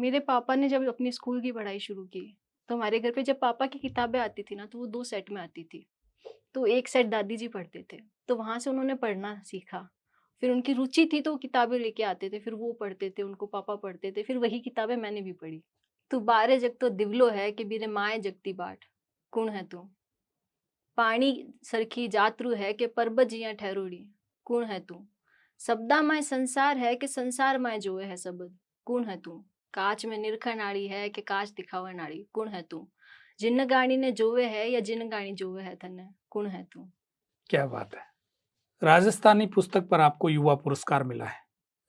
मेरे पापा ने जब अपनी स्कूल की पढ़ाई शुरू की, तो हमारे घर पे जब पापा की किताबें आती थी ना, तो वो 2 सेट में आती थी। तो 1 सेट दादी जी पढ़ते थे, तो वहाँ से उन्होंने पढ़ना सीखा। फिर उनकी रुचि थी तो वो किताबें लेके आते थे, फिर वो पढ़ते थे, उनको पापा पढ़ते थे, फिर वही किताबें मैंने भी पढ़ी। "तू बारे जग तो दिवलो है कि बिरे माए जगती बाट, कुण है तू? पाणी सरखी जातरू है कि परबत जिया ठहरोड़ी, कुण है तू? शब्दा माय संसार है कि संसार माय जोए है सबद, कुण है तू? काच में निरखण आड़ी है कि काच दिखावन आड़ी, कुण है तू? जिन गाणी ने जोवे है या जिन गाणी जोवे है तने, कुण है तू?" क्या बात है। राजस्थानी पुस्तक पर आपको युवा पुरस्कार मिला है।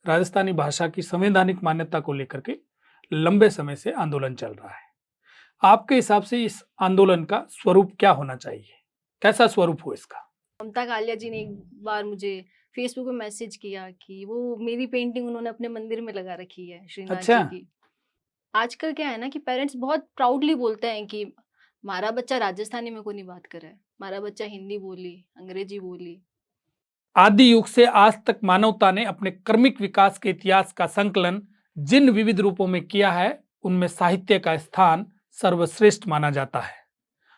राजस्थानी भाषा की संवैधानिक मान्यता को लेकर के लंबे समय से आंदोलन चल रहा है। आपके हिसाब से इस आंदोलन का स्वरूप क्या होना चाहिए? कैसा स्वरूप हो इसका? ममता कालिया जी ने एक बार मुझे फेसबुक पे मैसेज किया कि वो मेरी पेंटिंग उन्होंने अपने मंदिर में लगा रखी है, श्रीनाथ अच्छा। जी की। आजकल क्या है ना कि पेरेंट्स बहुत प्राउडली बोलते हैं कि हमारा बच्चा राजस्थानी में को नहीं बात करे, हमारा बच्चा हिंदी बोली, अंग्रेजी बोली। आदि युग से आज तक मानवता ने अपने कर्मिक विकास के इतिहास का संकलन जिन विविध रूपों में किया है, उनमें साहित्य का स्थान सर्वश्रेष्ठ माना जाता है।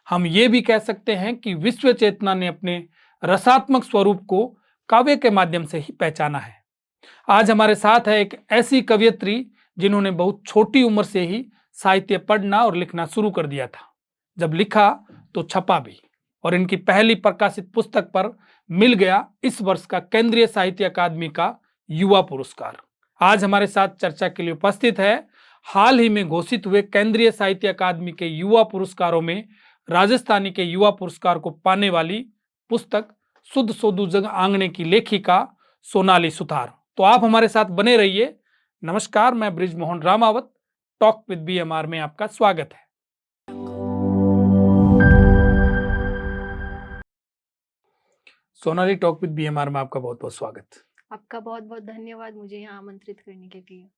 हम ये भी कह सकते हैं कि विश्व चेतना ने अपने रसात्मक स्वरूप को काव्य के माध्यम से ही पहचाना है। आज हमारे साथ है एक ऐसी कवयित्री जिन्होंने बहुत छोटी उम्र से ही साहित्य पढ़ना और लिखना शुरू कर दिया था। जब लिखा तो छपा भी, और इनकी पहली प्रकाशित पुस्तक पर मिल गया इस वर्ष का केंद्रीय साहित्य अकादमी का युवा पुरस्कार। आज हमारे साथ चर्चा के लिए उपस्थित है हाल ही में घोषित हुए केंद्रीय साहित्य अकादमी के युवा पुरस्कारों में राजस्थानी के युवा पुरस्कार को पाने वाली पुस्तक शुद्ध सोदू जग आंगणे की लेखिका सोनाली सुथार। तो आप हमारे साथ बने रहिए। नमस्कार, मैं Brijmohan Ramawat, talk with BMR में आपका स्वागत है। सोनाली, टॉक विद बीएमआर में आपका बहुत बहुत स्वागत। आपका बहुत बहुत धन्यवाद मुझे यहाँ आमंत्रित करने के लिए।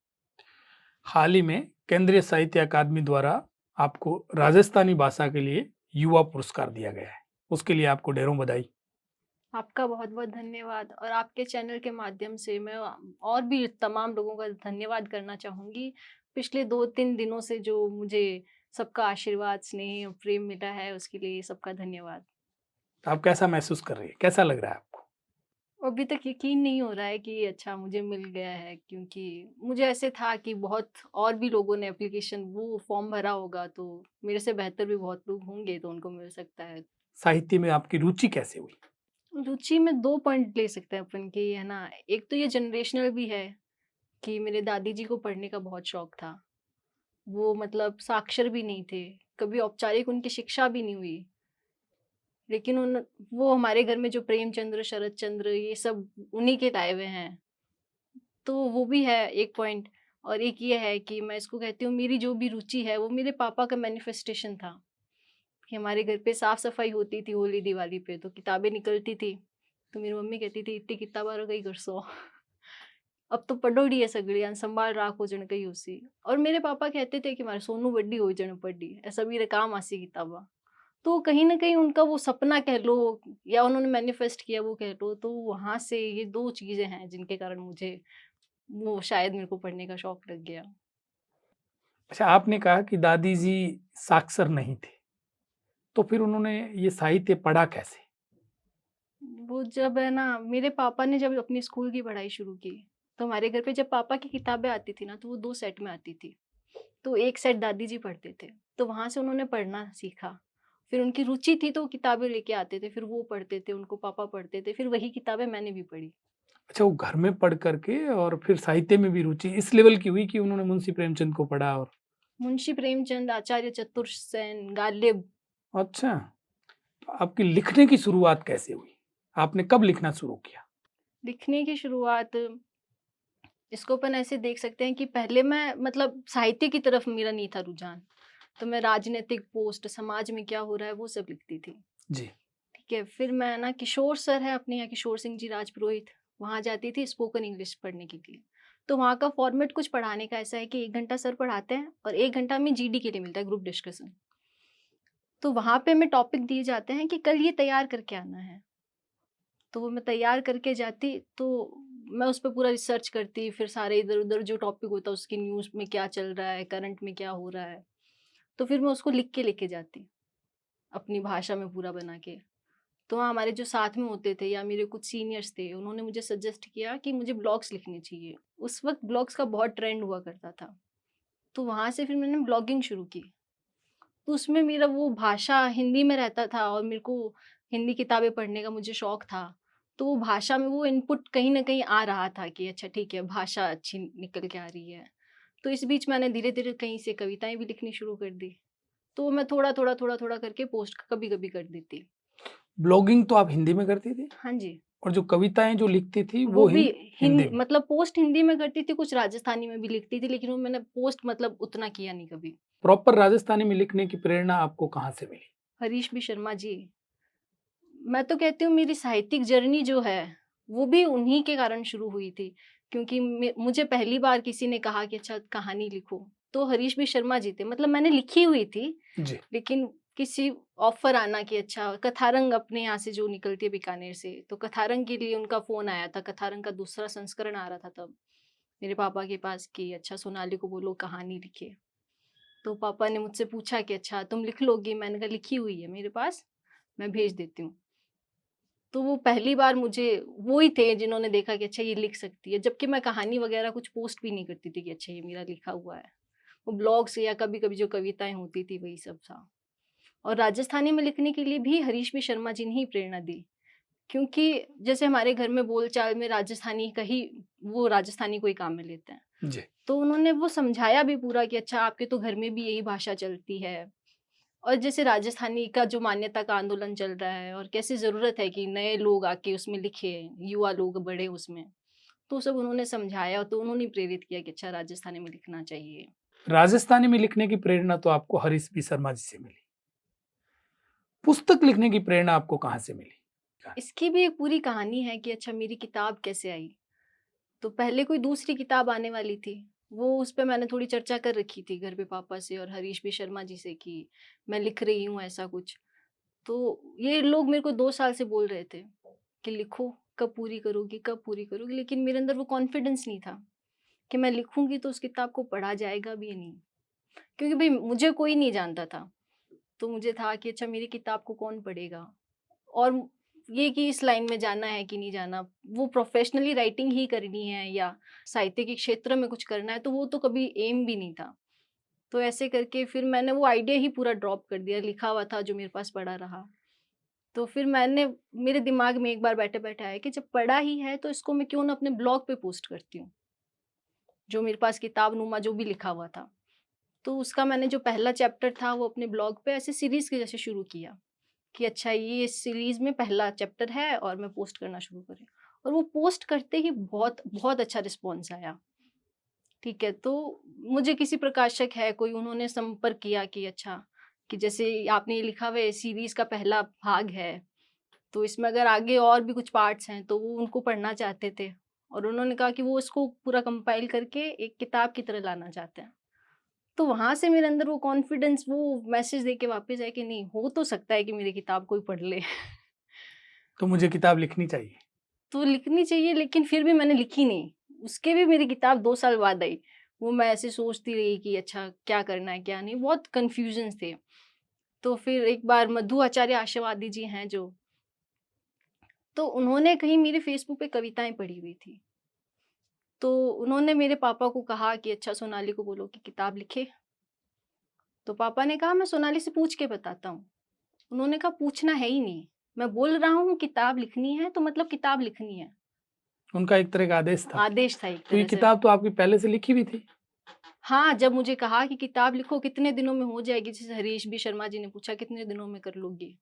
हाल ही में केंद्रीय साहित्य अकादमी द्वारा आपको राजस्थानी भाषा के लिए युवा पुरस्कार दिया गया है, उसके लिए आपको ढेरों बधाई। आपका बहुत बहुत धन्यवाद, और आपके चैनल के माध्यम से मैं और भी तमाम लोगों का धन्यवाद करना चाहूँगी। पिछले 2-3 दिनों से जो मुझे सबका आशीर्वाद, स्नेह और प्रेम मिला है, उसके लिए सबका धन्यवाद। तो आप कैसा महसूस कर रही है, कैसा लग रहा है आपको? अभी तक यकीन नहीं हो रहा है कि अच्छा मुझे मिल गया है, क्योंकि मुझे ऐसे था कि बहुत और भी लोगों ने एप्लीकेशन वो फॉर्म भरा होगा, तो मेरे से बेहतर भी बहुत लोग होंगे, तो उनको मिल सकता है। साहित्य में आपकी रुचि कैसे हुई? रुचि में 2 पॉइंट ले सकते हैं अपन की, है ना? एक तो ये जनरेशनल भी है कि मेरे दादी जी को पढ़ने का बहुत शौक था। वो मतलब साक्षर भी नहीं थे, कभी औपचारिक उनकी शिक्षा भी नहीं हुई। लेकिन वो हमारे घर में जो प्रेमचंद्र, शरत चंद्र ये सब उन्हीं के लाए हुए हैं। तो वो भी है एक पॉइंट, और एक ये है कि मैं इसको कहती हूँ मेरी जो भी रुचि है वो मेरे पापा का मैनिफेस्टेशन था। कि हमारे घर पे साफ-सफाई होती थी होली, दिवाली पे तो किताबें निकलती थी। तो मेरी मम्मी कहती थी इतनी किताबा रो कई करसो। अब तो पढ़ोड़ी है सगळी अन संभाल राखो जण कई होसी। और मेरे पापा कहते थे कि मारे सोनू बड़ी हो जण पढ़ी, ऐसा मेरे काम आसी किताबा। तो कहीं न कहीं उनका वो सपना कह लो या उन्होंने मैनिफेस्ट किया वो कह लो, तो वहाँ से ये 2 चीज़ें हैं जिनके कारण मुझे वो शायद मेरे को पढ़ने का शौक लग गया। अच्छा, आपने कहा कि दादी जी साक्षर नहीं थे, तो फिर उन्होंने ये साहित्य पढ़ा कैसे? वो जब है ना मेरे पापा ने जब अपनी स्कूल की पढ़ाई शुरू की, तो हमारे घर पे जब पापा की किताबें आती थी ना, तो वो 2 सेट में आती थी। तो 1 सेट दादी जी पढ़ते थे, तो वहाँ से उन्होंने पढ़ना सीखा। फिर उनकी रुचि थी तो वो किताबें लेके आते थे, फिर वो पढ़ते थे, उनको पापा पढ़ते थे, फिर वही किताबें मैंने भी पढ़ी। अच्छा, वो घर में पढ़ करके और फिर साहित्य में भी रुचि इस लेवल की हुई कि उन्होंने मुंशी प्रेमचंद को पढ़ा और मुंशी प्रेमचंद, आचार्य चतुरसेन, गालिब। अच्छा, तो आपकी लिखने की शुरुआत कैसे हुई? आपने कब लिखना शुरू किया? लिखने की शुरुआत इसको अपन ऐसे देख सकते हैं कि पहले मैं मतलब साहित्य की तरफ मेरा नहीं था रुझान। तो मैं राजनीतिक पोस्ट, समाज में क्या हो रहा है वो सब लिखती थी। जी। ठीक है, फिर मैं ना किशोर सर हैं अपने यहाँ, किशोर सिंह जी राजपुरोहित, वहाँ जाती थी स्पोकन इंग्लिश पढ़ने के लिए। तो वहाँ का फॉर्मेट कुछ पढ़ाने का ऐसा है कि 1 घंटा सर पढ़ाते हैं और 1 घंटा हमें जीडी के लिए मिलता है, ग्रुप डिस्कशन। तो वहाँ पे हमें टॉपिक दिए जाते हैं कि कल ये तैयार करके आना है। तो वो मैं तैयार करके जाती, तो मैं उस पे पूरा रिसर्च करती, फिर सारे इधर-उधर जो टॉपिक होता है उसकी न्यूज़ में क्या चल रहा है, करंट में क्या हो रहा है, तो फिर मैं उसको लिख के लेके जाती, अपनी भाषा में पूरा बना के। तो हाँ, हमारे जो साथ में होते थे या मेरे कुछ सीनियर्स थे, उन्होंने मुझे सजेस्ट किया कि मुझे ब्लॉग्स लिखने चाहिए। उस वक़्त ब्लॉग्स का बहुत ट्रेंड हुआ करता था, तो वहाँ से फिर मैंने ब्लॉगिंग शुरू की। तो उसमें मेरा वो भाषा हिंदी में रहता था और मेरे को हिंदी किताबें पढ़ने का मुझे शौक था। तो वो भाषा में वो इनपुट कहीं न कहीं आ रहा था कि अच्छा ठीक है, भाषा अच्छी निकल के आ रही है। तो इस बीच मैंने धीरे-धीरे कहीं से कविताएँ भी लिखनी शुरू कर दी। तो मैं थोड़ा-थोड़ा, थोड़ा-थोड़ा करके पोस्ट कभी-कभी कर देती। ब्लॉगिंग तो आप हिंदी में करती थी हाँ जी। और जो कविताएं जो लिखती थी वो वो भी हिंदी में। मतलब पोस्ट हिंदी में करती थी, कुछ राजस्थानी में भी लिखती थी, लेकिन वो मैंने पोस्ट मतलब उतना किया नहीं कभी। प्रॉपर राजस्थानी में लिखने की प्रेरणा आपको कहाँ से मिली? हरीश बी शर्मा जी, मैं तो कहती हूँ मेरी साहित्यिक जर्नी जो है, वो भी उन्हीं के कारण शुरू हुई थी। क्योंकि मुझे पहली बार किसी ने कहा कि अच्छा कहानी लिखो, तो हरीश बी शर्मा जी थे। मतलब मैंने लिखी हुई थी, जी। लेकिन किसी ऑफ़र आना कि अच्छा कथारंग अपने यहाँ से जो निकलती है बीकानेर से, तो कथारंग के लिए उनका फ़ोन आया था, कथारंग का दूसरा संस्करण आ रहा था तब, मेरे पापा के पास कि अच्छा सोनाली को बोलो कहानी लिखे। तो पापा ने मुझसे पूछा कि अच्छा तुम लिख लोगी? मैंने कहा लिखी हुई है मेरे पास, मैं भेज देती हूँ। तो वो पहली बार मुझे वो ही थे जिन्होंने देखा कि अच्छा ये लिख सकती है, जबकि मैं कहानी वगैरह कुछ पोस्ट भी नहीं करती थी कि अच्छा ये मेरा लिखा हुआ है। वो ब्लॉग्स या कभी-कभी जो कविताएँ होती थी वही सब था। और राजस्थानी में लिखने के लिए भी हरीश बी शर्मा जी ने ही प्रेरणा दी, क्योंकि जैसे हमारे घर में बोलचाल में राजस्थानी का ही वो राजस्थानी को ही काम में लेते हैं। जी। तो उन्होंने वो समझाया भी पूरा कि अच्छा आपके तो घर में भी यही भाषा चलती है। और जैसे राजस्थानी का जो मान्यता का आंदोलन चल रहा है और कैसी ज़रूरत है कि नए लोग आके उसमें लिखें, युवा लोग बढ़े उसमें। तो सब उन्होंने समझाया, तो उन्होंने प्रेरित किया कि अच्छा राजस्थानी में लिखना चाहिए। राजस्थानी में लिखने की प्रेरणा तो आपको हरीश बी शर्मा जी से मिली। पुस्तक लिखने की प्रेरणा आपको कहाँ से मिली? इसकी भी एक पूरी कहानी है कि अच्छा मेरी किताब कैसे आई। तो पहले कोई दूसरी किताब आने वाली थी, वो उस पे मैंने थोड़ी चर्चा कर रखी थी घर पे पापा से और हरीश बी शर्मा जी से कि मैं लिख रही हूँ ऐसा कुछ। तो ये लोग मेरे को 2 साल से बोल रहे थे कि लिखो, कब पूरी करोगी, कब पूरी करोगी? लेकिन मेरे अंदर वो कॉन्फिडेंस नहीं था कि मैं लिखूँगी तो उस किताब को पढ़ा जाएगा भी या नहीं। क्योंकि भई मुझे कोई नहीं जानता था, तो मुझे था कि अच्छा मेरी किताब को कौन पढ़ेगा? और ये कि इस लाइन में जाना है कि नहीं जाना, वो प्रोफ़ेशनली राइटिंग ही करनी है या साहित्य के क्षेत्र में कुछ करना है, तो वो तो कभी एम भी नहीं था। तो ऐसे करके फिर मैंने वो आइडिया ही पूरा ड्रॉप कर दिया, लिखा हुआ था जो मेरे पास पड़ा रहा। तो फिर मैंने मेरे दिमाग में एक बार बैठे-बैठे आया कि जब पढ़ा ही है तो इसको मैं क्यों ना अपने ब्लॉग पे पोस्ट करती हूँ, जो मेरे पास किताब-नुमा जो भी लिखा हुआ था। तो उसका मैंने जो पहला चैप्टर था वो अपने ब्लॉग पे ऐसे सीरीज़ के जैसे शुरू किया, कि अच्छा ये इस सीरीज़ में पहला चैप्टर है और मैं पोस्ट करना शुरू करी। और वो पोस्ट करते ही बहुत, बहुत अच्छा रिस्पॉन्स आया। ठीक है, तो मुझे किसी प्रकाशक है कोई उन्होंने संपर्क किया कि अच्छा, कि जैसे आपने ये लिखा हुआ है सीरीज़ का पहला भाग है। तो इसमें अगर आगे और भी कुछ पार्ट्स हैं तो वो उनको पढ़ना चाहते थे और उन्होंने कहा कि वो इसको पूरा कंपाइल करके एक किताब की तरह लाना चाहते हैं। तो वहाँ से मेरे अंदर वो कॉन्फिडेंस वो मैसेज देके वापस आया कि नहीं हो तो सकता है कि मेरी किताब कोई पढ़ ले। तो मुझे किताब लिखनी चाहिए। तो लिखनी चाहिए लेकिन फिर भी मैंने लिखी नहीं। उसके भी मेरी किताब 2 साल बाद आई। वो मैं ऐसे सोचती रही कि अच्छा क्या करना है, क्या नहीं, बहुत कन्फ्यूज़न्स थे। तो फिर एक बार मधु आचार्य आशावादी जी हैं जो, तो उन्होंने कहीं मेरे फ़ेसबुक पे कविताएँ पढ़ी हुई थी। तो उन्होंने मेरे पापा को कहा कि अच्छा सोनाली को बोलो कि किताब लिखे। तो पापा ने कहा मैं सोनाली से पूछ के बताता हूँ। उन्होंने कहा पूछना है ही नहीं। मैं बोल रहा हूँ किताब लिखनी है तो मतलब किताब लिखनी है। उनका एक तरह का आदेश था। आदेश था एक तो ये तरह से। किताब तो आपकी पहले से लिखी हुई थी? हाँ, जब मुझे कहा कि किताब लिखो कितने दिनों में हो जाएगी? जैसे हरीश बी शर्मा जी ने पूछा कितने दिनों में कर लोगी?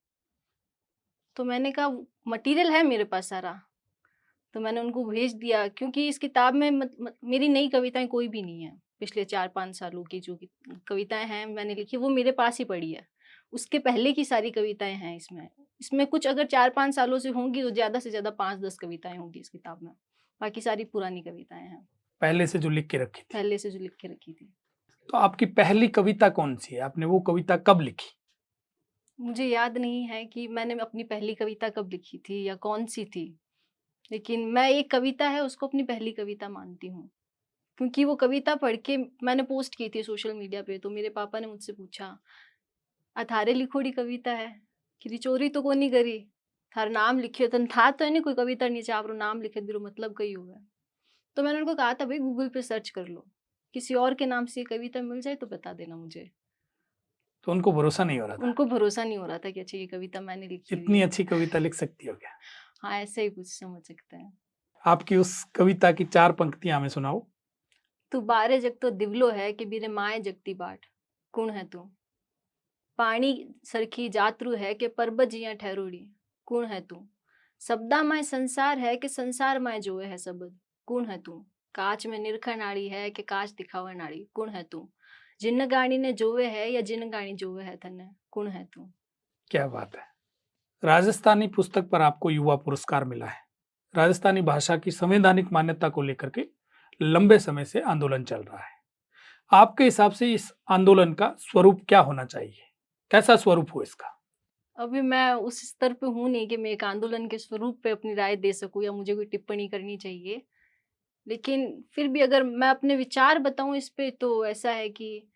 तो मैंने कहा मटीरियल है मेरे पास सारा। तो मैंने उनको भेज दिया क्योंकि इस किताब में मत मेरी नई कविताएँ कोई भी नहीं है। पिछले 4-5 सालों की जो कविताएँ हैं मैंने लिखी वो मेरे पास ही पड़ी है। उसके पहले की सारी कविताएँ हैं इसमें। इसमें कुछ अगर 4-5 सालों से होंगी तो ज़्यादा से ज़्यादा 5-10 कविताएँ होंगी इस किताब में। बाकी सारी पुरानी कविताएँ हैं, पहले से जो लिख के रखी थी। पहले से जो लिख के रखी थी। तो आपकी पहली कविता कौन-सी है? आपने वो कविता कब लिखी? मुझे याद नहीं है कि मैंने अपनी पहली कविता कब लिखी थी या कौन-सी थी। लेकिन मैं एक कविता है उसको अपनी पहली कविता मानती हूँ। क्योंकि वो कविता पढ़ के मैंने पोस्ट की थी सोशल मीडिया पे, तो मेरे पापा ने मुझसे पूछा, "आ थारे लिखोड़ी कविता है? कीधी चोरी तो कोनी करी? थारो नाम लिख्यो तने था तो नहीं कोई कविता नीचे आपरो नाम लिखे बिरो मतलब कई होवे?" तो मैंने उनको कहा था, "भई गूगल पे सर्च कर लो। किसी और के नाम से ये कविता मिल जाए तो बता देना मुझे।" तो उनको भरोसा नहीं हो रहा था। उनको भरोसा नहीं हो रहा था कि अच्छा ये कविता मैंने लिखी हुई इतनी है। अच्छी कविता लिख सकती हो क्या? हाँ, ऐसा ही कुछ समझ सकते हैं। आपकी उस कविता की 4 पंक्तियाँ हमें सुनाओ। "तू बारे जग तो दिवलो है कि बिरे माए जगती बाट, कुण है तू? पाणी सरखी जातरू है कि पर्बत जियां ठहरोड़ी, कुण है तू? शब्दा माय संसार है कि संसार माय जोए है शब्द, कुण है तू? काच में निरखण आड़ी है कि काच दिखावन आड़ी, कुण है तू? जिन गाणी ने जोवे है या जिन गाणी जोवे है तने, कुण है तू?" क्या बात है! राजस्थानी पुस्तक पर आपको युवा पुरस्कार मिला है। राजस्थानी भाषा की संवैधानिक मान्यता को लेकर के लंबे समय से आंदोलन चल रहा है। आपके हिसाब से इस आंदोलन का स्वरूप क्या होना चाहिए? कैसा स्वरूप हो इसका? अभी मैं उस स्तर पे हूँ नहीं कि मैं एक आंदोलन के स्वरूप पे अपनी राय दे सकूँ या मुझे कोई टिप्पणी करनी चाहिए। लेकिन फिर भी अगर मैं अपने विचार बताऊँ इस पे तो ऐसा है कि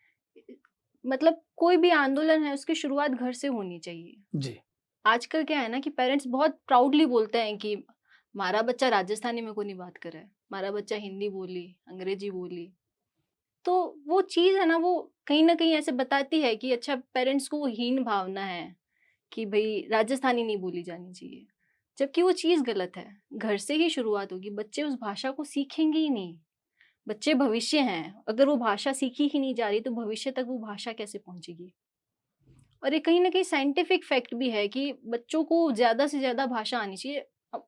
मतलब कोई भी आंदोलन है उसकी शुरुआत घर से होनी चाहिए। जी, आजकल क्या है ना कि पेरेंट्स बहुत प्राउडली बोलते हैं कि हमारा बच्चा राजस्थानी में क्यों नहीं बात कर रहा है, हमारा बच्चा हिंदी बोली, अंग्रेजी बोली। तो वो चीज़ है ना वो कहीं न कहीं ऐसे बताती है कि अच्छा पेरेंट्स को वो हीन भावना है कि भई राजस्थानी नहीं बोली जानी चाहिए। जबकि वो चीज़ गलत है। घर से ही शुरुआत होगी, बच्चे उस भाषा को सीखेंगे ही नहीं। बच्चे भविष्य हैं, अगर वो भाषा सीखी ही नहीं जा रही तो भविष्य तक वो भाषा कैसे पहुँचेगी? और ये कहीं न कहीं साइंटिफिक फैक्ट भी है कि बच्चों को ज़्यादा से ज़्यादा भाषा आनी चाहिए।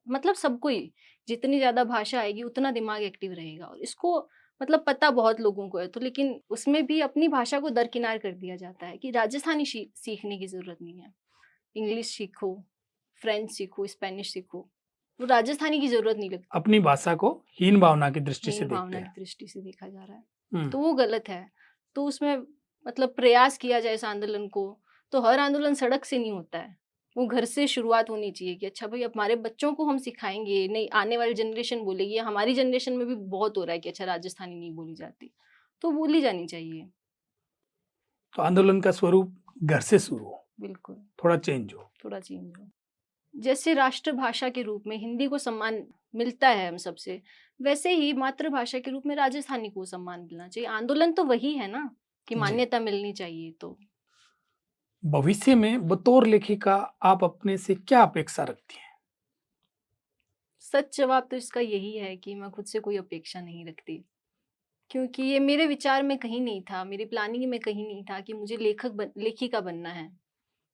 मतलब सबको ही, जितनी ज़्यादा भाषा आएगी उतना दिमाग एक्टिव रहेगा और इसको मतलब पता बहुत लोगों को है तो लेकिन उसमें भी अपनी भाषा को दरकिनार कर दिया जाता है कि राजस्थानी सीखने की ज़रूरत नहीं है। इंग्लिश सीखो, फ्रेंच सीखो, स्पेनिश सीखो। वो राजस्थानी की ज़रूरत नहीं लगती। अपनी भाषा को हीन भावना की दृष्टि से हीन देखते भावना की हैं। दृष्टि से देखा जा रहा है। हुँ, तो वो गलत है। तो उसमें मतलब प्रयास किया जाए इस आंदोलन को, तो हर आंदोलन सड़क से नहीं होता है। वो घर से शुरुआत होनी चाहिए कि अच्छा भई अब हमारे बच्चों को हम सिखाएँगे, नहीं आने वाली जनरेशन बोलेगी, हमारी जनरेशन में भी बहुत हो रहा है कि अच्छा राजस्थानी नहीं बोली जाती। तो बोली जानी चाहिए। तो आंदोलन का स्वरूप घर से शुरू हो, बिल्कुल, थोड़ा चेंज हो। थोड़ा चेंज हो। जैसे राष्ट्रभाषा के रूप में हिंदी को सम्मान मिलता है हम सबसे, वैसे ही मातृभाषा के रूप में राजस्थानी को सम्मान मिलना चाहिए। आंदोलन तो वही है ना कि जी, मान्यता मिलनी चाहिए तो। भविष्य में बतौर लेखिका आप अपने से क्या अपेक्षा रखती हैं? सच जवाब तो इसका यही है कि मैं खुद से कोई अपेक्षा नहीं रखती। क्योंकि ये मेरे विचार में कहीं नहीं था, मेरी प्लानिंग में कहीं नहीं था कि मुझे लेखिका बनना है,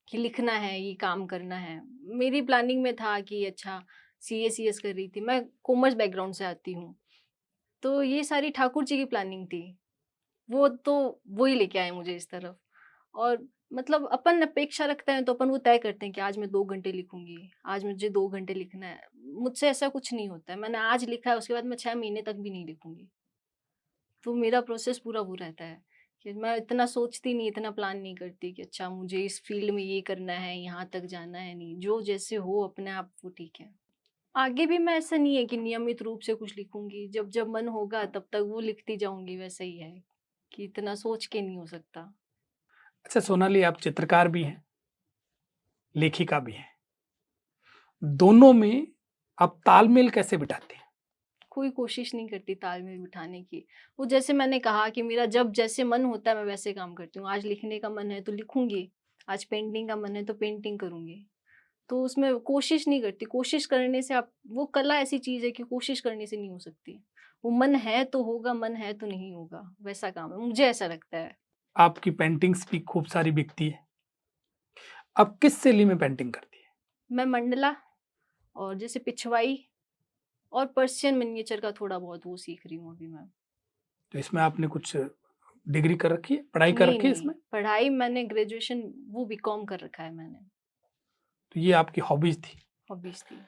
कि लिखना है, ये काम करना है। मेरी प्लानिंग में था कि अच्छा सीए, सीएस कर रही थी। मैं कॉमर्स बैकग्राउंड से आती हूँ। तो ये सारी ठाकुर जी की प्लानिंग थी। वो तो वो ही लेके आए मुझे इस तरफ और मतलब अपन अपेक्षा रखते हैं तो अपन वो तय करते हैं कि आज मैं 2 घंटे लिखूँगी, आज मुझे 2 घंटे लिखना है। मुझसे ऐसा कुछ नहीं होता है। मैंने आज लिखा है उसके बाद मैं 6 महीने तक भी नहीं लिखूँगी। तो मेरा प्रोसेस पूरा वो रहता है कि मैं इतना सोचती नहीं, इतना प्लान नहीं करती कि अच्छा मुझे इस फ़ील्ड में ये करना है, यहाँ तक जाना है, नहीं। जो जैसे हो अपने आप वो ठीक है। आगे भी मैं ऐसा नहीं है कि नियमित रूप से कुछ लिखूँगी, जब-जब मन होगा तब तक वो लिखती जाऊँगी, वैसा ही है कि इतना सोच के नहीं हो सकता। अच्छा सोनाली आप चित्रकार भी हैं, लेखिका भी हैं। दोनों में आप तालमेल कैसे बिठाते हैं? कोई कोशिश नहीं करती तालमेल बिठाने की। वो जैसे मैंने कहा कि मेरा जब जैसे मन होता है मैं वैसे काम करती हूँ। आज लिखने का मन है तो लिखूँगी, आज पेंटिंग का मन है तो पेंटिंग करूँगी। तो उसमें कोशिश नहीं करती, कोशिश करने से आप वो कला ऐसी चीज़ है कि कोशिश करने से नहीं हो सकती। वो मन है तो होगा, मन है तो नहीं होगा, वैसा काम है, मुझे ऐसा लगता है। आपकी पेंटिंग्स भी खूब सारी बिकती है। आप किस शैली में पेंटिंग करती हैं? मैं मंडला और जैसे पिछवाई और पर्शियन मिनिएचर का थोड़ा बहुत वो सीख रही हूँ अभी मैं। तो इसमें आपने कुछ डिग्री कर रखी है, पढ़ाई कर नहीं, रखी है नहीं, इसमें? पढ़ाई मैंने ग्रेजुएशन वो बीकॉम कर रखा है मैंने, तो ये आपकी हॉबीज़ थी, हॉबीज़ थी।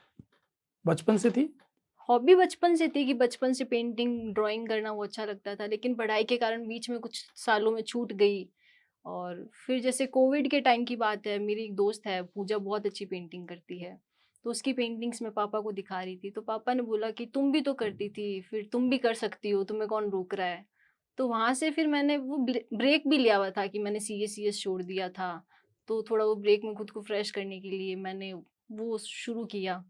बचपन से थी? हॉबी बचपन से थी कि बचपन से पेंटिंग, ड्राइंग करना वो अच्छा लगता था, लेकिन पढ़ाई के कारण बीच में कुछ सालों में छूट गई और फिर जैसे कोविड के टाइम की बात है, मेरी एक दोस्त है, पूजा बहुत अच्छी पेंटिंग करती है। तो उसकी पेंटिंग्स मैं पापा को दिखा रही थी, तो पापा ने बोला कि तुम भी तो करती थी, फिर तुम भी कर सकती हो, तुम्हें कौन रोक रहा है? तो वहाँ से फिर मैंने वो ब्रेक भी लिया हुआ था कि मैंने सीए छोड़ दिया था, तो थोड़ा वो ब्रेक में खुद को फ्रेश करने के लिए मैंने वो शुरू किया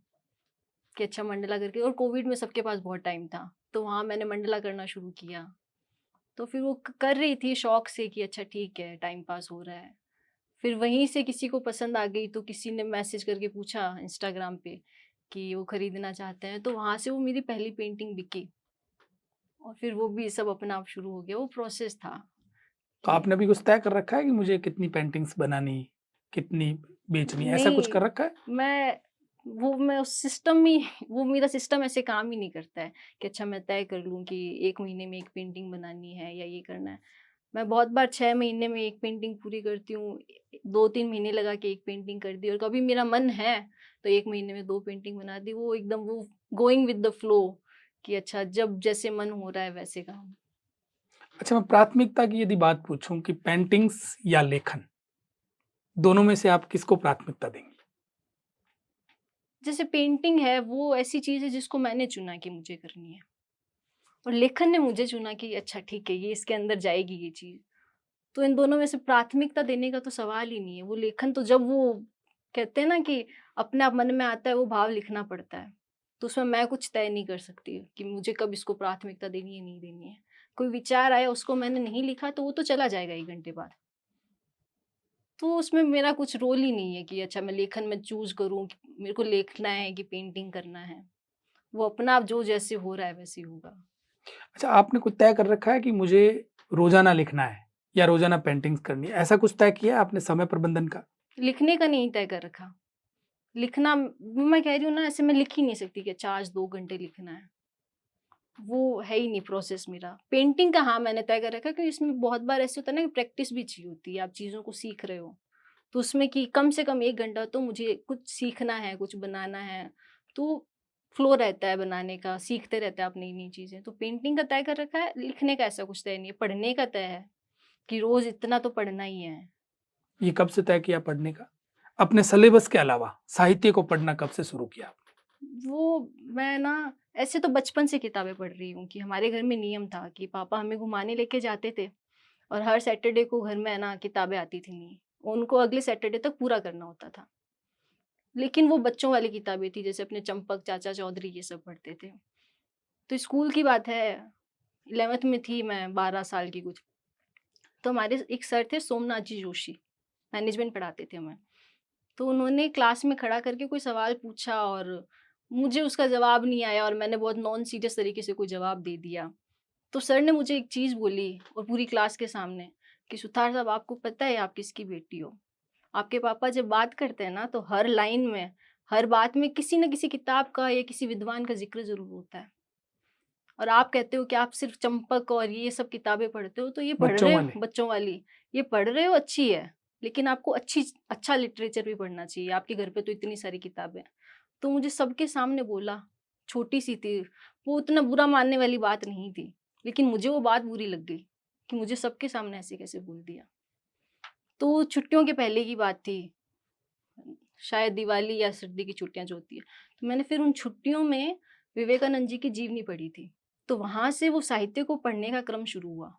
कि अच्छा मंडला करके, और कोविड में सबके पास बहुत टाइम था, तो वहाँ मैंने मंडला करना शुरू किया। तो फिर वो कर रही थी शौक से कि अच्छा ठीक है, टाइम पास हो रहा है। फिर वहीं से किसी को पसंद आ गई, तो किसी ने मैसेज करके पूछा इंस्टाग्राम पे कि वो खरीदना चाहते हैं, तो वहाँ से वो मेरी पहली पेंटिंग बिकी, और फिर वो भी सब अपना आप शुरू हो गया। वो प्रोसेस था तो कि आपने भी कुछ तय कर रखा है कि मुझे कितनी पेंटिंग्स बनानी, कितनी बेचनी, ऐसा कुछ नहीं, कर रखा है? मैं उस सिस्टम में वो मेरा सिस्टम ऐसे काम ही नहीं करता है कि अच्छा मैं तय कर लूँ कि 1 महीने में 1 पेंटिंग बनानी है या ये करना है। मैं बहुत बार 6 महीने में 1 पेंटिंग पूरी करती हूँ, 2-3 महीने लगा के 1 पेंटिंग कर दी, और कभी मेरा मन है तो 1 महीने में 2 पेंटिंग बना दी। वो एकदम वो गोइंग विद द फ्लो कि अच्छा जब जैसे मन हो रहा है वैसे काम। अच्छा, मैं प्राथमिकता की यदि बात पूछूं कि पेंटिंग्स या लेखन, दोनों में से आप किसको प्राथमिकता देंगी? जैसे पेंटिंग है वो ऐसी चीज़ है जिसको मैंने चुना कि मुझे करनी है, और लेखन ने मुझे चुना कि अच्छा ठीक है ये इसके अंदर जाएगी ये चीज़। तो इन दोनों में से प्राथमिकता देने का तो सवाल ही नहीं है। वो लेखन तो जब वो कहते हैं ना कि अपने आप मन में आता है वो भाव लिखना पड़ता है। तो उसमें मैं कुछ तय नहीं कर सकती कि मुझे कब इसको प्राथमिकता देनी है, नहीं देनी है। कोई विचार आया उसको मैंने नहीं लिखा तो वो तो चला जाएगा 1 घंटे बाद। तो उसमें मेरा कुछ रोल ही नहीं है कि अच्छा मैं लेखन में चूज़ करूँ कि मेरे को लिखना है कि पेंटिंग करना है। वो अपना आप जो जैसे हो रहा है वैसे ही होगा। अच्छा, आपने कुछ तय कर रखा है कि मुझे रोजाना लिखना है या रोजाना पेंटिंग्स करनी है, ऐसा कुछ तय किया है आपने समय प्रबंधन का? लिखने का नहीं तय कर रखा। लिखना मैं कह रही हूँ ना, ऐसे मैं लिख ही नहीं सकती कि अच्छा आज 2 घंटे लिखना है। वो है ही नहीं प्रोसेस मेरा। पेंटिंग का हाँ, मैंने तय कर रखा है कि इसमें बहुत बार ऐसे होता है ना कि प्रैक्टिस भी चाहिए होती है, आप चीज़ों को सीख रहे हो। तो उसमें कि कम से कम 1 घंटा तो मुझे कुछ सीखना है, कुछ बनाना है, तो फ्लो रहता है बनाने का, सीखते रहते हैं आप नई-नई चीज़ें। तो पेंटिंग का तय कर रखा है, लिखने का ऐसा कुछ तय नहीं है। पढ़ने का तय है कि रोज़ इतना तो पढ़ना ही है। ये कब से तय किया पढ़ने का? अपने सिलेबस के अलावा साहित्य को पढ़ना कब से शुरू किया? वो मैं ना ऐसे तो बचपन से किताबें पढ़ रही हूँ कि हमारे घर में नियम था कि पापा हमें घुमाने लेके जाते थे, और हर सैटरडे को घर में है ना किताबें आती थी नहीं, उनको अगले सैटरडे तक पूरा करना होता था। लेकिन वो बच्चों वाली किताबें थी, जैसे अपने चंपक, चाचा चौधरी ये सब पढ़ते थे। तो स्कूल की बात है, 11th में थी मैं, 12 साल की कुछ। तो हमारे एक सर थे सोमनाथ जी जोशी, मैनेजमेंट पढ़ाते थे हमें। तो उन्होंने क्लास में खड़ा करके कोई सवाल पूछा, और मुझे उसका जवाब नहीं आया, और मैंने बहुत नॉन सीरियस तरीके से कोई जवाब दे दिया। तो सर ने मुझे एक चीज़ बोली, और पूरी क्लास के सामने, कि सुथार साहब आपको पता है आप किसकी बेटी हो? आपके पापा जब बात करते हैं ना तो हर लाइन में, हर बात में किसी न किसी किताब का या किसी विद्वान का ज़िक्र ज़रूर होता है। और आप कहते हो कि आप सिर्फ़ चंपक और ये सब किताबें पढ़ते हो, तो ये पढ़ बच्चों रहे वाले? हो बच्चों वाली, ये पढ़ रहे हो अच्छी है, लेकिन आपको अच्छा लिटरेचर भी पढ़ना चाहिए, आपके घर पे तो इतनी सारी किताबें हैं। तो मुझे सबके सामने बोला, छोटी-सी थी, वो उतना बुरा मानने वाली बात नहीं थी, लेकिन मुझे वो बात बुरी लग गई कि मुझे सबके सामने ऐसे कैसे बोल दिया। तो छुट्टियों के पहले की बात थी, शायद दिवाली या सर्दी की छुट्टियाँ जो होती है। तो मैंने फिर उन छुट्टियों में विवेकानंद जी की जीवनी पढ़ी थी। तो वहाँ से वो साहित्य को पढ़ने का क्रम शुरू हुआ।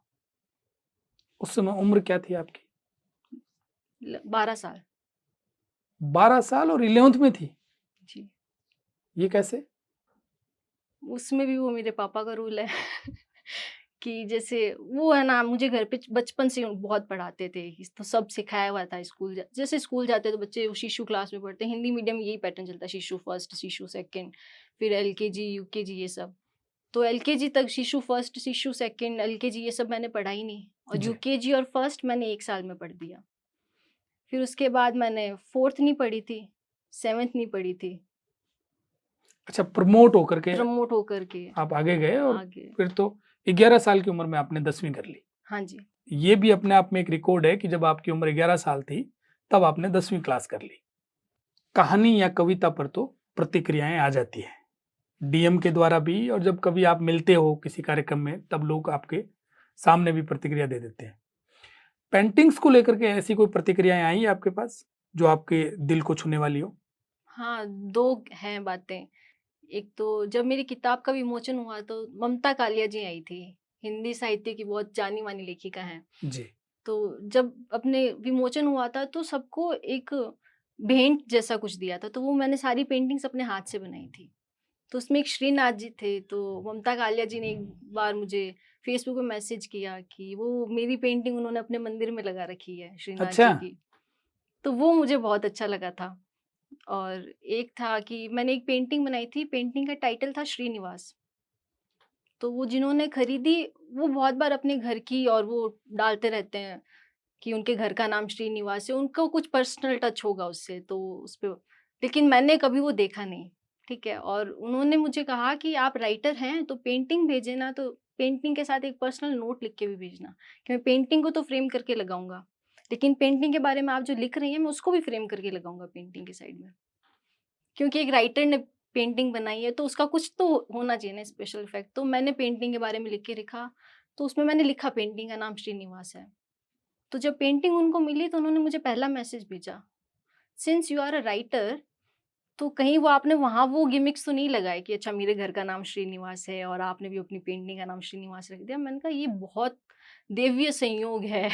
उस समय उम्र क्या थी आपकी? 12 साल। 12 साल और 11th में थी? जी। ये कैसे? उसमें भी वो मेरे पापा का रोल है कि जैसे वो है ना, मुझे घर पे बचपन से बहुत पढ़ाते थे, तो सब सिखाया हुआ था। जैसे स्कूल जाते हैं तो बच्चे वो शिशु क्लास में पढ़ते हैं, हिंदी मीडियम में यही पैटर्न चलता है, शिशु फर्स्ट, शिशु सेकंड, फिर एलकेजी, यूकेजी ये सब। तो एलकेजी तक शिशु फर्स्ट, शिशु सेकंड, एलकेजी ये सब मैंने पढ़ा ही नहीं, और जी। यूकेजी और फर्स्ट मैंने 1 साल में पढ़ दिया। फिर उसके बाद मैंने 4th नहीं पढ़ी थी, 7th नहीं पढ़ी थी, अच्छा, प्रमोट होकर के प्रमोट होकर के आप आगे गए और आगे। फिर तो 11 साल की उम्र में आपने 10वीं कर ली। हाँ जी। ये भी अपने आप में एक रिकॉर्ड है कि जब आपकी उम्र 11 साल थी, तब आपने 10वीं क्लास कर ली। कहानी या कविता पर तो प्रतिक्रियाएँ आ जाती हैं, डीएम के द्वारा भी, और जब कभी आप मिलते हो किसी कार्यक्रम में, तब लोग आपके सामने भी प्रतिक्रिया दे देते हैं। पेंटिंग्स को लेकर के ऐसी कोई प्रतिक्रियाएँ आई आपके पास, जो आपके दिल को छूने वाली हो? हाँ, 2 हैं बातें। एक तो जब मेरी किताब का विमोचन हुआ तो ममता कालिया जी आई थी, हिंदी साहित्य की बहुत जानी-मानी लेखिका हैं। जी। तो जब अपने विमोचन हुआ था तो सबको एक भेंट जैसा कुछ दिया था, तो वो मैंने सारी पेंटिंग्स अपने हाथ से बनाई थी। तो उसमें एक श्रीनाथ जी थे, तो ममता कालिया जी ने एक बार मुझे फ़ेसबुक पे मैसेज किया कि वो मेरी पेंटिंग उन्होंने अपने मंदिर में लगा रखी है, श्रीनाथ अच्छा। जी की। तो वो मुझे बहुत अच्छा लगा था। और एक था कि मैंने एक पेंटिंग बनाई थी, पेंटिंग का टाइटल था श्रीनिवास। तो वो जिन्होंने खरीदी, वो बहुत बार अपने घर की और वो डालते रहते हैं कि उनके घर का नाम श्रीनिवास है, उनको कुछ पर्सनल टच होगा उससे, तो उसपे लेकिन मैंने कभी वो देखा नहीं, ठीक है? और उन्होंने मुझे कहा कि आप राइटर हैं, तो पेंटिंग भेजें ना, तो पेंटिंग के साथ एक पर्सनल नोट लिख के भी भेजना, कि मैं पेंटिंग को तो फ्रेम करके लगाऊँगा, लेकिन पेंटिंग के बारे में आप जो लिख रही हैं, मैं उसको भी फ्रेम करके लगाऊँगा पेंटिंग के साइड में। क्योंकि एक राइटर ने पेंटिंग बनाई है, तो उसका कुछ तो होना चाहिए ना स्पेशल इफ़ेक्ट, तो मैंने पेंटिंग के बारे में लिख के लिखा, तो उसमें मैंने लिखा पेंटिंग का नाम श्रीनिवास है। तो जब पेंटिंग उनको मिली तो उन्होंने मुझे पहला मैसेज भेजा, since you are a writer, तो कहीं वो आपने वहाँ वो गिमिक्स तो नहीं लगाए कि अच्छा मेरे घर का नाम श्रीनिवास है और आपने भी अपनी पेंटिंग का नाम श्रीनिवास रख दिया। मैंने कहा ये बहुत देवीय संयोग है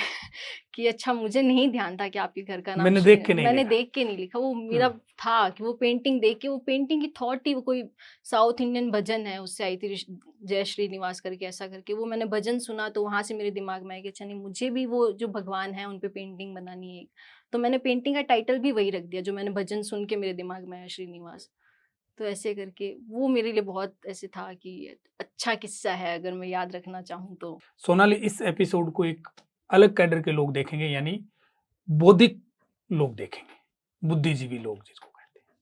कि अच्छा मुझे नहीं ध्यान था कि आपके घर का नाम मैंने श्री देख के नहीं मैंने लिखा। देख के नहीं लिखा, वो मेरा हुँ। था कि वो पेंटिंग देख के वो पेंटिंग की थॉट ही वो कोई साउथ इंडियन भजन है उससे आई थी जय श्रीनिवास करके ऐसा करके वो मैंने भजन सुना तो वहाँ से मेरे दिमाग में आया कि अच्छा नहीं मुझे भी वो जो भगवान है उन पे पेंटिंग बनानी है। तो मैंने पेंटिंग का टाइटल भी वही रख दिया जो मैंने भजन सुन के मेरे दिमाग में आया श्रीनिवास। तो ऐसे करके वो मेरे लिए बहुत ऐसे था कि अच्छा किस्सा है अगर मैं याद रखना चाहूँ तो। सोनाली, इस एपिसोड को एक अलग कैडर के लोग देखेंगे, यानी बौद्धिक लोग देखेंगे, बुद्धिजीवी लोग जिसको कहते हैं।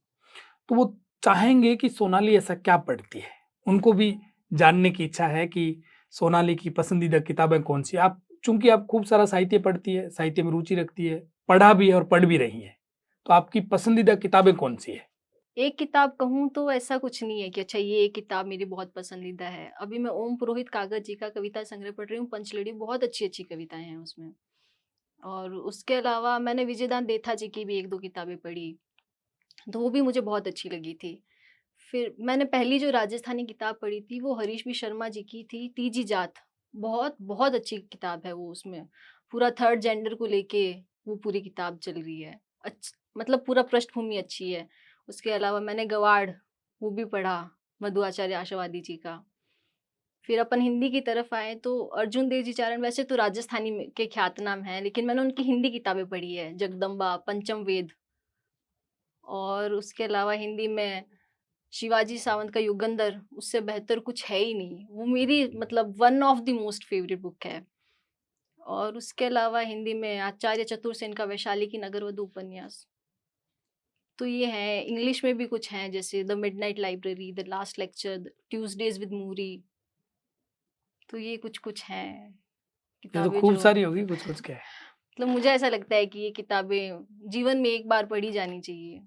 तो वो चाहेंगे कि सोनाली ऐसा क्या पढ़ती है? उनको भी जानने की इच्छा है कि सोनाली की पसंदीदा किताबें कौन-सी हैं? आप चूँकि आप खूब सारा साहित्य पढ़ती है, साहित्य में रुचि रखती है, पढ़ा भी है और पढ़ भी रही हैं। तो आपकी पसंदीदा किताबें कौन-सी है? एक किताब कहूँ तो ऐसा कुछ नहीं है कि अच्छा ये एक किताब मेरी बहुत पसंदीदा है। अभी मैं ओम पुरोहित कागज जी का कविता संग्रह पढ़ रही हूँ, पंचलड़ी बहुत अच्छी-अच्छी कविताएँ हैं उसमें। और उसके अलावा मैंने विजयदान देथा जी की भी 1-2 किताबें पढ़ी, तो वो भी मुझे बहुत अच्छी लगी थी। फिर मैंने पहली जो राजस्थानी किताब पढ़ी थी वो हरीश बी शर्मा जी की थी, तीजी जात। बहुत, बहुत अच्छी किताब है वो उसमें। पूरा थर्ड जेंडर को लेके वो पूरी किताब चल रही है। मतलब पूरा पृष्ठभूमि अच्छी है। उसके अलावा मैंने गवाड़ वो भी पढ़ा, मधु आचार्य आशावादी जी का। फिर अपन हिंदी की तरफ आएँ तो अर्जुन देव जी चारण वैसे तो राजस्थानी में के ख्यातनाम हैं, लेकिन मैंने उनकी हिंदी किताबें पढ़ी है, जगदम्बा, पंचम वेद और उसके अलावा हिंदी में शिवाजी सावंत का युगंधर, उससे बेहतर कुछ है ही नहीं। वो मेरी मतलब one of the most favourite book है। और उसके अलावा हिंदी में आचार्य चतुरसेन का वैशाली की नगरवधु उपन्यास। तो ये हैं, इंग्लिश में भी कुछ हैं जैसे the midnight library, the last lecture, Tuesdays with Morrie. तो ये कुछ-कुछ हैं ये तो किताबें खूब जो सारी होगी, कुछ-कुछ क्या है? मतलब मुझे ऐसा लगता है कि ये किताबें जीवन में एक बार पढ़ी जानी चाहिए।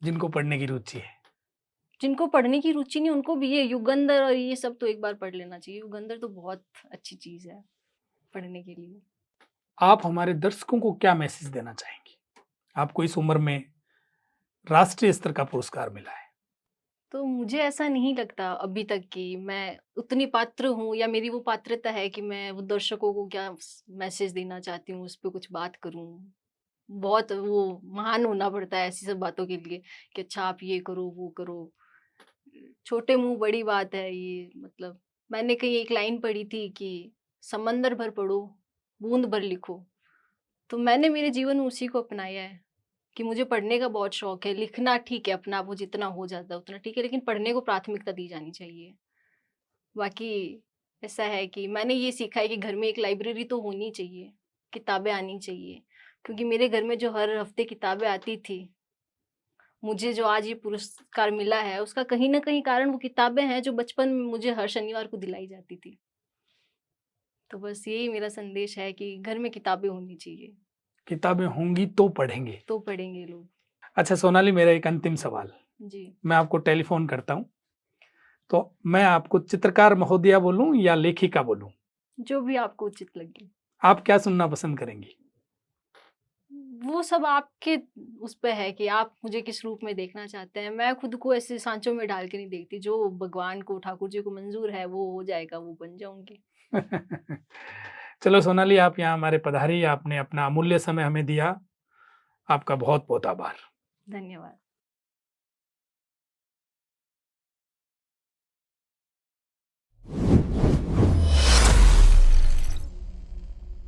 जिनको पढ़ने की रुचि है। जिनको पढ़ने की रुचि नहीं उनको भी ये युगंधर और ये सब तो एक बार पढ़ लेना चाहिए। युगंधर तो बहुत अच्छी चीज़ है पढ़ने के लिए। आप हमारे दर्शकों को क्या मैसेज देना चाहेंगी? आपको इस उम्र में राष्ट्रीय स्तर का पुरस्कार मिला है। तो मुझे ऐसा नहीं लगता अभी तक कि मैं उतनी पात्र हूँ या मेरी वो पात्रता है कि मैं वो दर्शकों को क्या मैसेज देना चाहती हूँ, उस पे कुछ बात करूँ। बहुत वो महान होना पड़ता है ऐसी सब बातों के लिए कि अच्छा आप ये करो, वो करो। छोटे मुँह बड़ी बात है ये मतलब मैंने कहीं एक लाइन पढ़ी थी कि समंदर भर पढ़ो, बूँद भर लिखो। तो मैंने मेरे जीवन में उसी को अपनाया है कि मुझे पढ़ने का बहुत शौक है। लिखना ठीक है, अपना आप वो जितना हो जाता है उतना ठीक है, लेकिन पढ़ने को प्राथमिकता दी जानी चाहिए। बाकी ऐसा है कि मैंने ये सीखा है कि घर में एक लाइब्रेरी तो होनी चाहिए, किताबें आनी चाहिए। क्योंकि मेरे घर में जो हर हफ्ते किताबें आती थी, मुझे जो आज ये पुरस्कार मिला है, उसका कहीं न कहीं कारण वो किताबें हैं जो बचपन में मुझे हर शनिवार को दिलाई जाती थी। तो बस यही मेरा संदेश है कि घर में किताबें होनी चाहिए, किताबें होंगी तो पढ़ेंगे। तो पढ़ेंगे लोग। अच्छा सोनाली, मेरा एक अंतिम सवाल। जी। मैं आपको टेलीफ़ोन करता हूँ, तो मैं आपको चित्रकार महोदया बोलूँ या लेखिका बोलूँ? जो भी आपको उचित लगे। आप क्या सुनना पसंद करेंगी? वो सब आपके उस पे है कि आप मुझे किस रूप में देखना चाहते हैं। मैं खुद को ऐसे सांचों में डाल के नहीं देखती, जो भगवान को, ठाकुर जी को मंज़ूर है, वो हो जाएगा, वो बन जाऊँगी। चलो सोनाली, आप यहाँ हमारे पधारी, आपने अपना अमूल्य समय हमें दिया। आपका बहुत-बहुत आभार। धन्यवाद।